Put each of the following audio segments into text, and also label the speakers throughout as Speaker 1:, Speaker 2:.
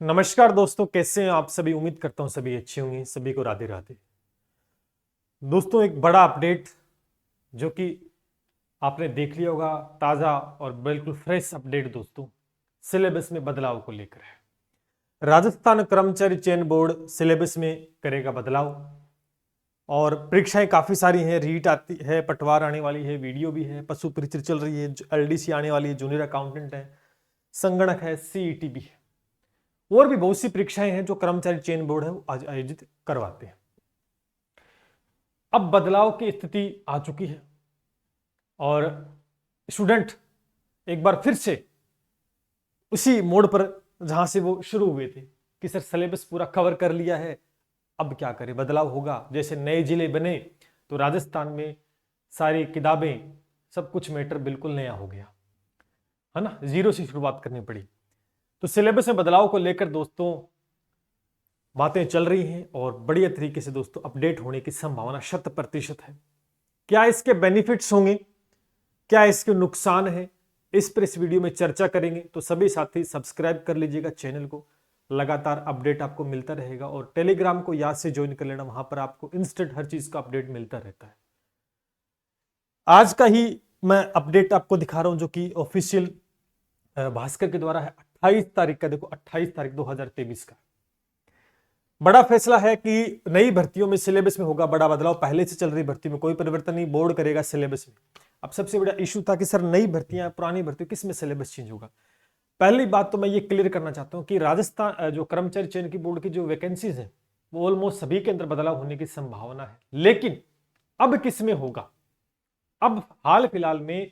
Speaker 1: नमस्कार दोस्तों, कैसे हैं आप सभी। उम्मीद करता हूं सभी अच्छे होंगे। सभी को राधे राधे। दोस्तों, एक बड़ा अपडेट जो कि आपने देख लिया होगा, ताजा और बिल्कुल फ्रेश अपडेट दोस्तों, सिलेबस में बदलाव को लेकर है। राजस्थान कर्मचारी चयन बोर्ड सिलेबस में करेगा बदलाव और परीक्षाएं काफी सारी हैं। रीट आती है, पटवार आने वाली है, वीडियो भी है, पशु परिचय चल रही है, एलडीसी आने वाली है, जूनियर अकाउंटेंट है, संगणक है, सीईटी भी है और भी बहुत सी परीक्षाएं हैं जो कर्मचारी चयन बोर्ड है वो आज आयोजित करवाते हैं। अब बदलाव की स्थिति आ चुकी है और स्टूडेंट एक बार फिर से उसी मोड़ पर जहां से वो शुरू हुए थे कि सर सिलेबस पूरा कवर कर लिया है, अब क्या करें, बदलाव होगा। जैसे नए जिले बने तो राजस्थान में सारी किताबें, सब कुछ मैटर बिल्कुल नया हो गया है ना, जीरो से शुरुआत करनी पड़ी। तो सिलेबस में बदलाव को लेकर दोस्तों बातें चल रही हैं और बढ़िया तरीके से दोस्तों अपडेट होने की संभावना 100% है। क्या इसके बेनिफिट्स होंगे, क्या इसके नुकसान है, इस पर इस वीडियो में चर्चा करेंगे। तो सभी साथी सब्सक्राइब कर लीजिएगा चैनल को, लगातार अपडेट आपको मिलता रहेगा और टेलीग्राम को याद से ज्वाइन कर लेना, वहां पर आपको इंस्टेंट हर चीज का अपडेट मिलता रहता है। आज का ही मैं अपडेट आपको दिखा रहा हूं जो कि ऑफिशियल भास्कर के द्वारा है, 28 तारीख का। देखो 28 तारीख 2023 का बड़ा फैसला है कि नई भर्तियों में सिलेबस में होगा बड़ा बदलाव। पहले से चल रही भर्ती में कोई परिवर्तन नहीं, बोर्ड करेगा सिलेबस में। अब सबसे बड़ा इशू था कि सर नई भर्तियां, पुरानी भर्तियों, किस में सिलेबस चेंज होगा। पहली बात तो मैं ये क्लियर करना चाहता हूं कि राजस्थान जो कर्मचारी चयन की बोर्ड की जो वैकेंसीज है वो ऑलमोस्ट सभी के अंदर बदलाव होने की संभावना है। लेकिन अब किस में होगा, अब हाल फिलहाल में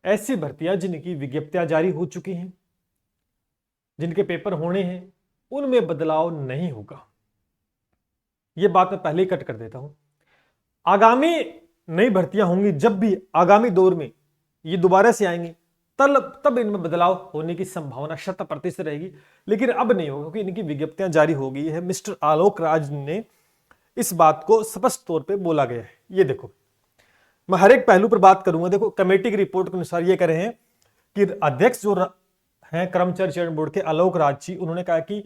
Speaker 1: ऐसी भर्तियां जिनकी विज्ञप्तियां जारी हो चुकी हैं, जिनके पेपर होने हैं, उनमें बदलाव नहीं होगा। यह बात मैं पहले ही कट कर देता हूं। आगामी नई भर्तियां होंगी, जब भी आगामी दौर में ये दोबारा से आएंगी तब इनमें बदलाव होने की संभावना 100% रहेगी। लेकिन अब नहीं होगा क्योंकि इनकी विज्ञप्तियां जारी हो गई है। मिस्टर आलोक राज ने इस बात को स्पष्ट तौर पे बोला गया है। ये देखो, मैं हर एक पहलू पर बात करूंगा। देखो, कमेटी की रिपोर्ट के अनुसार ये कह रहे हैं कि अध्यक्ष जो हैं कर्मचारी चयन बोर्ड के आलोक राज जी, उन्होंने कहा कि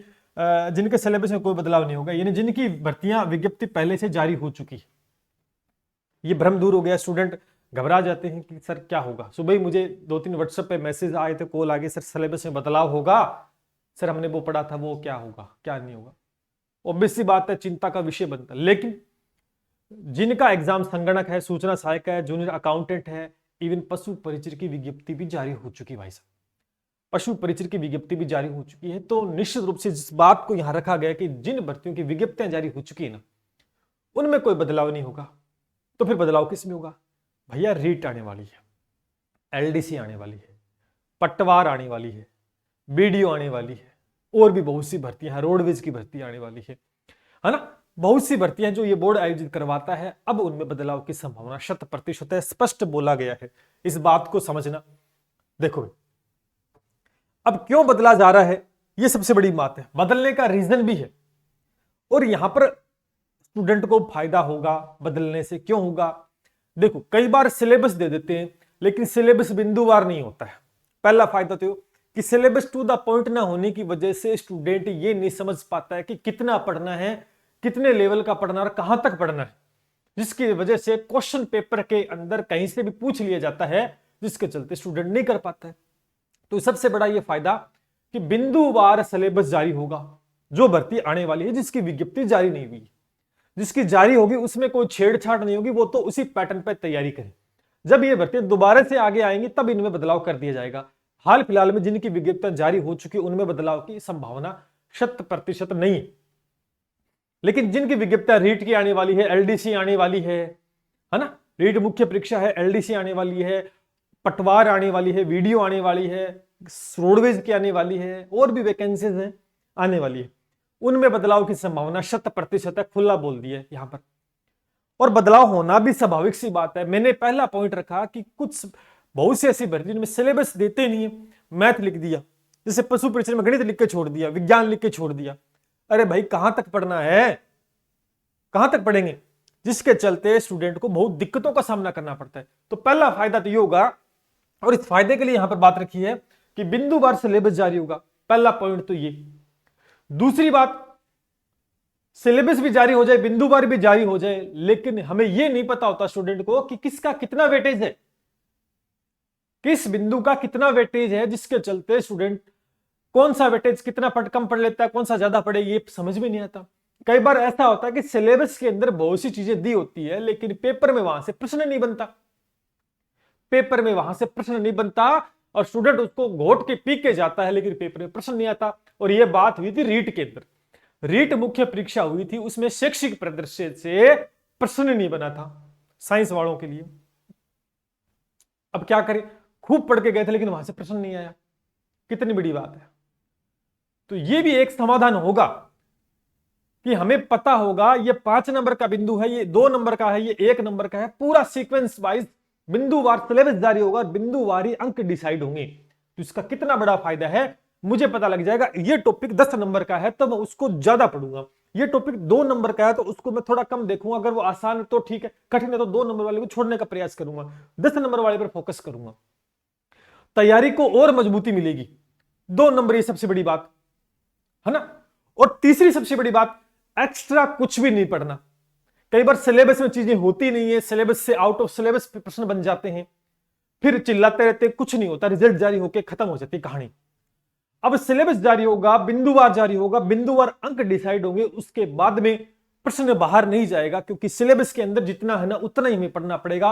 Speaker 1: जिनके सिलेबस में कोई बदलाव नहीं होगा, यानी जिनकी भर्तियां विज्ञप्ति पहले से जारी हो चुकी है। ये भ्रम दूर हो गया। स्टूडेंट घबरा जाते हैं कि सर क्या होगा। सुबह ही मुझे 2-3 व्हाट्सएप पे मैसेज आए थे, कॉल आ गए, सर सिलेबस में बदलाव होगा, सर हमने वो पढ़ा था, वो क्या होगा क्या नहीं होगा। ऑब्वियस सी बात है, चिंता का विषय बनता है। लेकिन जिनका एग्जाम संगणक है, सूचना सहायक है, जूनियर अकाउंटेंट है, इवन पशु परिचय की विज्ञप्ति भी जारी हो चुकी है। भाई साहब, पशु परिचय की विज्ञप्ति भी जारी हो चुकी है। तो निश्चित रूप से जिस बात को यहां रखा गया कि जिन भर्तियों की विज्ञप्तियां जारी हो चुकी है ना, उनमें कोई बदलाव नहीं होगा। तो फिर बदलाव किस में होगा भैया। रीट आने वाली है, एलडीसी आने वाली है, पटवार आने वाली है, बीडीओ आने वाली है और भी बहुत सी भर्तियां हैं, रोडवेज की भर्ती आने वाली है ना। बहुत सी भर्तियां जो ये बोर्ड आयोजित करवाता है, अब उनमें बदलाव की संभावना 100% है। स्पष्ट बोला गया है, इस बात को समझना। देखो, अब क्यों बदला जा रहा है, ये सबसे बड़ी बात है। बदलने का रीजन भी है और यहां पर स्टूडेंट को फायदा होगा बदलने से। क्यों होगा, देखो कई बार सिलेबस दे देते हैं लेकिन सिलेबस बिंदुवार नहीं होता है। पहला फायदा तो कि सिलेबस टू द पॉइंट ना होने की वजह से स्टूडेंट ये नहीं समझ पाता है कि कितना पढ़ना है, कितने लेवल का पढ़ना है, कहां तक पढ़ना है, जिसकी वजह से क्वेश्चन पेपर के अंदर कहीं से भी पूछ लिया जाता है, जिसके चलते स्टूडेंट नहीं कर पाता है। तो सबसे बड़ा यह फायदा कि बिंदुवार सिलेबस जारी होगा। जो भर्ती आने वाली है जिसकी विज्ञप्ति जारी नहीं हुई, जिसकी जारी होगी उसमें कोई छेड़छाड़ नहीं होगी, वो तो उसी पैटर्न पर तैयारी करें। जब ये भर्ती दोबारा से आगे आएंगी तब इनमें बदलाव कर दिया जाएगा। हाल फिलहाल में जिनकी विज्ञप्तियां जारी हो चुकी उनमें बदलाव की संभावना 100% नहीं है। लेकिन जिनकी विज्ञप्तियां रीट की आने वाली है, एलडीसी आने वाली है ना, रीट मुख्य परीक्षा है, एलडीसी आने वाली है, पटवार आने वाली है, वीडियो आने वाली है, रोडवेज की आने वाली है और भी वैकेंसीज हैं आने वाली है, उनमें बदलाव की संभावना 100% है। खुला बोल दिया यहां पर। और बदलाव होना भी स्वाभाविक सी बात है। मैंने पहला पॉइंट रखा कि कुछ बहुत सी ऐसी भर्ती जिनमें सिलेबस देते नहीं है, मैथ लिख दिया, जैसे पशु परिचय में गणित लिख के छोड़ दिया, विज्ञान लिख के छोड़ दिया। अरे भाई कहां तक पढ़ना है, कहां तक पढ़ेंगे, जिसके चलते स्टूडेंट को बहुत दिक्कतों का सामना करना पड़ता है। तो पहला फायदा तो ये होगा और इस फायदे के लिए यहां पर बात रखी है कि बिंदुवार सिलेबस जारी होगा। पहला पॉइंट तो ये। दूसरी बात, सिलेबस भी जारी हो जाए, बिंदुवार भी जारी हो जाए, लेकिन हमें यह नहीं पता होता स्टूडेंट को कि किसका कितना वेटेज है, किस बिंदु का कितना वेटेज है, जिसके चलते स्टूडेंट कौन सा वेटेज कितना कम पढ़ लेता है, कौन सा ज्यादा पढ़े, ये समझ में नहीं आता। कई बार ऐसा होता है कि सिलेबस के अंदर बहुत सी चीजें दी होती है, लेकिन पेपर में वहां से प्रश्न नहीं बनता, पेपर में वहां से प्रश्न नहीं बनता और स्टूडेंट उसको घोट के पी के जाता है, लेकिन पेपर में प्रश्न नहीं आता। और यह बात हुई थी रीट के अंदर, रीट मुख्य परीक्षा हुई थी, उसमें शैक्षिक प्रदर्शन से प्रश्न नहीं बना था साइंस वालों के लिए। अब क्या करें, खूब पढ़ के गए थे लेकिन वहां से प्रश्न नहीं आया, कितनी बड़ी बात है। तो यह भी एक समाधान होगा कि हमें पता होगा ये 5 नंबर का बिंदु है, ये 2 नंबर का है, ये 1 नंबर का है, पूरा सीक्वेंस वाइज बिंदुवार सिलेबस जारी होगा, बिंदुवारी अंक डिसाइड होंगे। तो इसका कितना बड़ा फायदा है, मुझे पता लग जाएगा ये टॉपिक 10 नंबर का है तो मैं उसको ज्यादा पढ़ूंगा, ये टॉपिक 2 नंबर का है तो उसको मैं थोड़ा कम देखूंगा, अगर वो आसान है तो ठीक है, कठिन है तो 2 नंबर वाले को छोड़ने का प्रयास करूंगा, 10 नंबर वाले पर फोकस करूंगा। तैयारी को और मजबूती मिलेगी। 2 नंबर ये सबसे बड़ी बात है ना। और तीसरी सबसे बड़ी बात, एक्स्ट्रा कुछ भी नहीं पढ़ना। कई बार सिलेबस में चीजें होती नहीं है, सिलेबस से आउट ऑफ सिलेबस प्रश्न बन जाते हैं, फिर चिल्लाते रहते, कुछ नहीं होता, रिजल्ट जारी होकर खत्म हो जाती कहानी। अब सिलेबस जारी होगा, बिंदुवार जारी होगा, बिंदुवार अंक डिसाइड होंगे, उसके बाद में प्रश्न बाहर नहीं जाएगा, क्योंकि सिलेबस के अंदर जितना है ना उतना ही हमें पढ़ना पड़ेगा,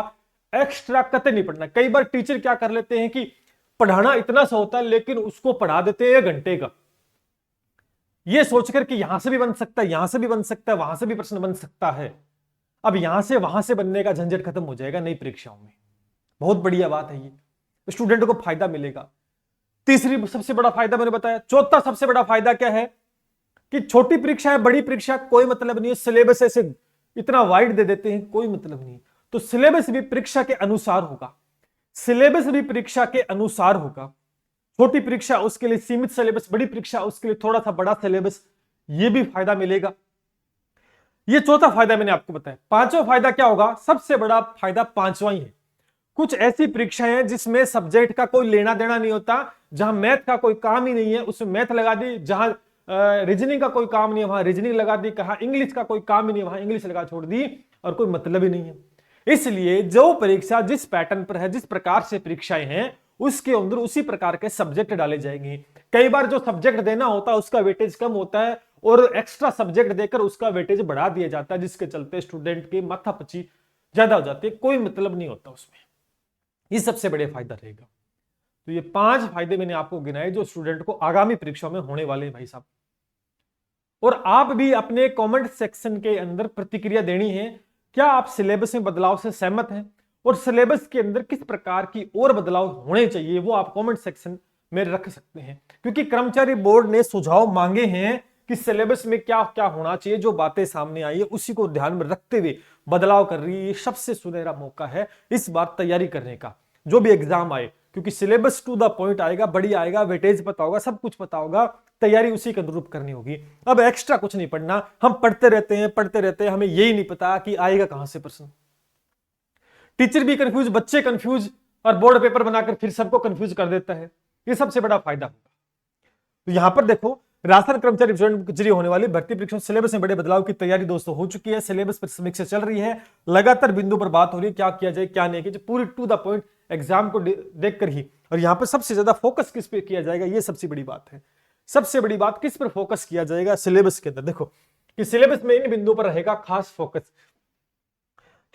Speaker 1: एक्स्ट्रा कतई नहीं पढ़ना। कई बार टीचर क्या कर लेते हैं कि पढ़ाना इतना सा होता है लेकिन उसको पढ़ा देते हैं 1 घंटे का, ये सोचकर कि यहां से भी बन सकता है, यहां से भी बन सकता है, वहां से भी प्रश्न बन सकता है। अब यहां से वहां से बनने का झंझट खत्म हो जाएगा नई परीक्षाओं में। बहुत बढ़िया बात है, ये स्टूडेंट को फायदा मिलेगा। तीसरी सबसे बड़ा फायदा मैंने बताया। चौथा सबसे बड़ा फायदा क्या है कि छोटी परीक्षा है बड़ी परीक्षा कोई मतलब नहीं है, सिलेबस ऐसे इतना वाइड दे देते हैं, कोई मतलब नहीं। तो सिलेबस भी परीक्षा के अनुसार होगा, सिलेबस भी परीक्षा के अनुसार होगा। छोटी परीक्षा उसके लिए सीमित सिलेबस, बड़ी परीक्षा उसके लिए थोड़ा सा बड़ा सिलेबस, ये भी फायदा मिलेगा। ये चौथा फायदा मैंने आपको बताया। पांचवा फायदा क्या होगा, सबसे बड़ा फायदा पांचवा ही है। कुछ ऐसी परीक्षाएं हैं जिसमें सब्जेक्ट का कोई लेना देना नहीं होता, जहां मैथ का कोई काम ही नहीं है उसमें मैथ लगा दी, जहां रीजनिंग का कोई काम नहीं है वहां रीजनिंग लगा दी, कहा इंग्लिश का कोई काम ही नहीं है वहां इंग्लिश लगा छोड़ दी, और कोई मतलब ही नहीं है। इसलिए जो परीक्षा जिस पैटर्न पर है, जिस प्रकार से परीक्षाएं हैं, उसके अंदर उसी प्रकार के सब्जेक्ट डाले जाएंगे। कई बार जो सब्जेक्ट देना होता है उसका वेटेज कम होता है और एक्स्ट्रा सब्जेक्ट देकर उसका वेटेज बढ़ा दिया जाता है, जिसके चलते स्टूडेंट की माथापच्ची ज्यादा हो जाती है, कोई मतलब नहीं होता उसमें। ये सबसे बड़े फायदा रहेगा। तो ये 5 फायदे मैंने आपको गिनाए जो स्टूडेंट को आगामी परीक्षा में होने वाले हैं भाई साहब। और आप भी अपने कमेंट सेक्शन के अंदर प्रतिक्रिया देनी है, क्या आप सिलेबस में बदलाव से सहमत हैं और सिलेबस के अंदर किस प्रकार की और बदलाव होने चाहिए, वो आप कमेंट सेक्शन में रख सकते हैं। क्योंकि कर्मचारी बोर्ड ने सुझाव मांगे हैं कि सिलेबस में क्या क्या होना चाहिए, जो बातें सामने आई है उसी को ध्यान में रखते हुए बदलाव कर रही है। ये सबसे सुनहरा मौका है इस बार तैयारी करने का, जो भी एग्जाम आए, क्योंकि सिलेबस टू द पॉइंट आएगा, बढ़िया आएगा, वेटेज पता होगा, सब कुछ पता होगा, तैयारी उसी के अनुरूप करनी होगी। अब एक्स्ट्रा कुछ नहीं पढ़ना, हम पढ़ते रहते हैं, हमें यही नहीं पता कि आएगा कहां से प्रश्न। टीचर भी कंफ्यूज, बच्चे कंफ्यूज, और बोर्ड पेपर बनाकर फिर सबको कंफ्यूज कर देता है। ये सबसे बड़ा फायदा होगा। तो यहां पर देखो, राशन कर्मचारी जरिए होने वाली भर्ती परीक्षा सिलेबस में बड़े बदलाव की तैयारी दोस्तों हो चुकी है। सिलेबस पर समीक्षा चल रही है, लगातार बिंदु पर बात हो रही है, क्या किया जाए क्या नहीं किया, पूरी टू द पॉइंट एग्जाम को देखकर ही। और यहां पर सबसे ज्यादा फोकस किस पे किया जाएगा, ये सबसे बड़ी बात है। सबसे बड़ी बात किस पर फोकस किया जाएगा सिलेबस के अंदर, देखो कि सिलेबस में इन बिंदुओं पर रहेगा खास फोकस।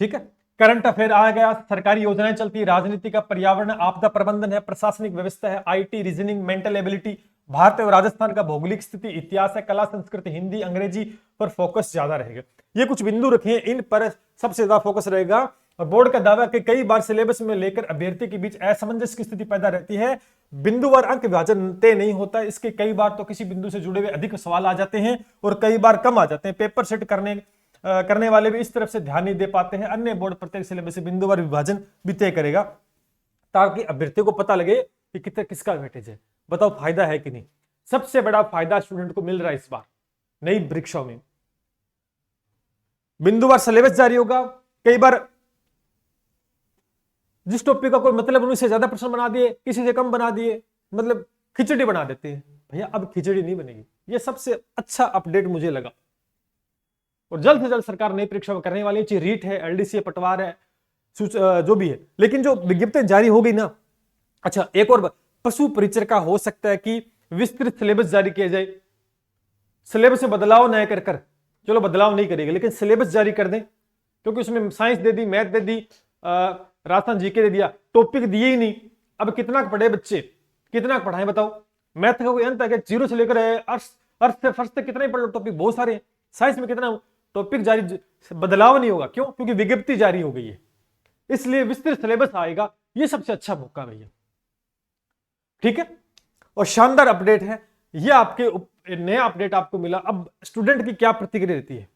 Speaker 1: ठीक है, करंट अफेयर आ गया, सरकारी योजनाएं चलती है, राजनीति का, पर्यावरण, आपदा प्रबंधन है, प्रशासनिक व्यवस्था है, IT, reasoning, mental ability, Bharat और राजस्थान का भौगोलिक स्थिति, इतिहास है, कला संस्कृति, हिंदी अंग्रेजी पर फोकस ज्यादा रहेगा। ये कुछ बिंदु रखे, इन पर सबसे ज्यादा फोकस रहेगा। और बोर्ड का दावा कि कई बार सिलेबस में लेकर अभ्यर्थी के बीच असमंजस की स्थिति पैदा रहती है, बिंदुवार अंक विभाजन तय नहीं होता। इसके कई बार तो किसी बिंदु से जुड़े हुए अधिक सवाल आ जाते हैं और कई बार कम आ जाते हैं। पेपर सेट करने वाले भी इस तरफ से ध्यान नहीं दे पाते हैं। अन्य बोर्ड प्रत्येक सिलेबस से बिंदुवार विभाजन भी तय करेगा ताकि अभ्यर्थी को पता लगे कि कितना किसका वेटेज है। बताओ फायदा है कि नहीं। सबसे बड़ा फायदा स्टूडेंट को मिल रहा है इस बार नई परीक्षाओं में। बिंदुवार सिलेबस जारी होगा। कई बार जिस टॉपिक का कोई मतलब उन्हीं से ज्यादा प्रश्न बना दिए, किसी से कम बना दिए, मतलब खिचड़ी बना देते हैं। भैया अब खिचड़ी नहीं बनेगी। ये सबसे अच्छा अपडेट मुझे लगा। और जल्द से जल्द सरकार नई परीक्षा करने वाली है, चाहे रीट है, एलडीसी है, पटवार है, जो भी है। लेकिन जो विज्ञप्ति जारी हो गई ना, अच्छा एक और पशु परिचर का हो सकता है कि विस्तृत सिलेबस जारी किया जाए। सिलेबस में बदलाव न कर, चलो बदलाव नहीं करेगा, लेकिन सिलेबस जारी कर दें, क्योंकि उसमें साइंस दे दी, मैथ दे दी, राजस्थान जीके दे दिया, टॉपिक दिए ही नहीं। अब कितना पढ़े बच्चे, कितना पढ़ाएं बताओ। मैथ का कोई अंत है क्या? जीरो से लेकर अर्थ से फर्स्ट तक कितना ही पढ़ लो, टॉपिक बहुत सारे हैं। साइंस में कितना टॉपिक जारी, बदलाव नहीं होगा। क्यों? क्योंकि विज्ञप्ति जारी हो गई है, इसलिए विस्तृत सिलेबस आएगा। ये सबसे अच्छा मौका भैया, ठीक है। और शानदार अपडेट है ये, आपके नया अपडेट आपको मिला। अब स्टूडेंट की क्या प्रतिक्रिया रहती है?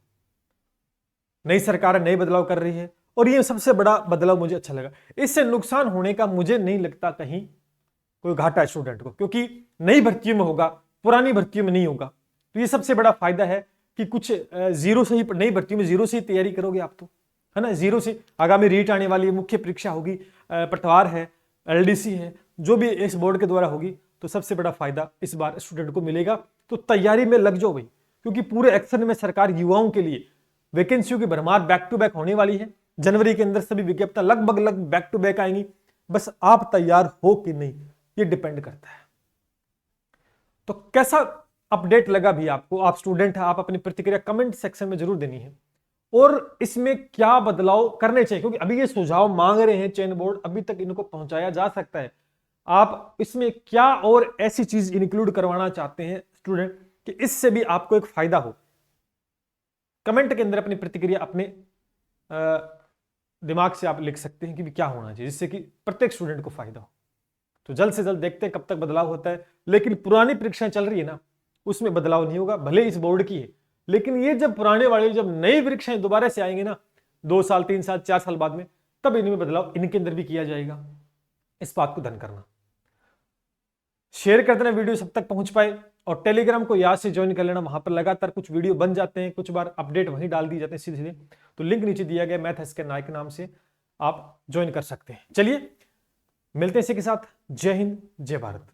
Speaker 1: नई सरकार नए बदलाव कर रही है, और ये सबसे बड़ा बदलाव मुझे अच्छा लगा। इससे नुकसान होने का मुझे नहीं लगता कहीं कोई घाटा है स्टूडेंट को, क्योंकि नई भर्तियों में होगा, पुरानी भर्तियों में नहीं होगा। तो ये सबसे बड़ा फायदा है कि कुछ जीरो से ही, नई भर्तियों में जीरो से ही तैयारी करोगे आप, तो है ना, जीरो से। आगामी रीट आने वाली है, मुख्य परीक्षा होगी, पटवार है, एलडीसी है, जो भी इस बोर्ड के द्वारा होगी, तो सबसे बड़ा फायदा इस बार स्टूडेंट को मिलेगा। तो तैयारी में लग जाओ भाई, क्योंकि पूरे एक्शन में सरकार युवाओं के लिए वैकेंसियों की भरमार बैक टू बैक होने वाली है। जनवरी के अंदर सभी विज्ञप्तियां लगभग बैक टू बैक आएंगी। बस आप तैयार हो कि नहीं, ये डिपेंड करता है। तो कैसा अपडेट लगा भी आपको? आप स्टूडेंट हैं, आप अपनी प्रतिक्रिया कमेंट सेक्शन में जरूर देनी है। और इसमें क्या बदलाव करने चाहिए, क्योंकि अभी ये सुझाव मांग रहे हैं चयन बोर्ड, अभी तक इनको पहुंचाया जा सकता है। आप इसमें क्या और ऐसी चीज इंक्लूड करवाना चाहते हैं स्टूडेंट कि इससे भी आपको एक फायदा हो? कमेंट के अंदर अपनी प्रतिक्रिया अपने दिमाग से आप लिख सकते हैं कि भी क्या होना चाहिए, जिससे कि प्रत्येक स्टूडेंट को फायदा हो। तो जल्द से जल्द देखते हैं कब तक बदलाव होता है। लेकिन पुरानी परीक्षाएं चल रही है ना, उसमें बदलाव नहीं होगा, भले इस बोर्ड की है। लेकिन ये जब पुराने वाले, जब नई परीक्षाएं दोबारा से आएंगे ना, 2 साल 3 साल 4 साल बाद में, तब इनमें बदलाव इनके अंदर भी किया जाएगा। इस बात को ध्यान करना। शेयर कर देना वीडियो सब तक पहुंच पाए, और टेलीग्राम को याद से ज्वाइन कर लेना। वहां पर लगातार कुछ वीडियो बन जाते हैं, कुछ बार अपडेट वहीं डाल दी जाते हैं सीधे सीधे। तो लिंक नीचे दिया गया, मैथ एसके नायक नाम से आप ज्वाइन कर सकते हैं। चलिए मिलते हैं इसी के साथ। जय हिंद, जय भारत।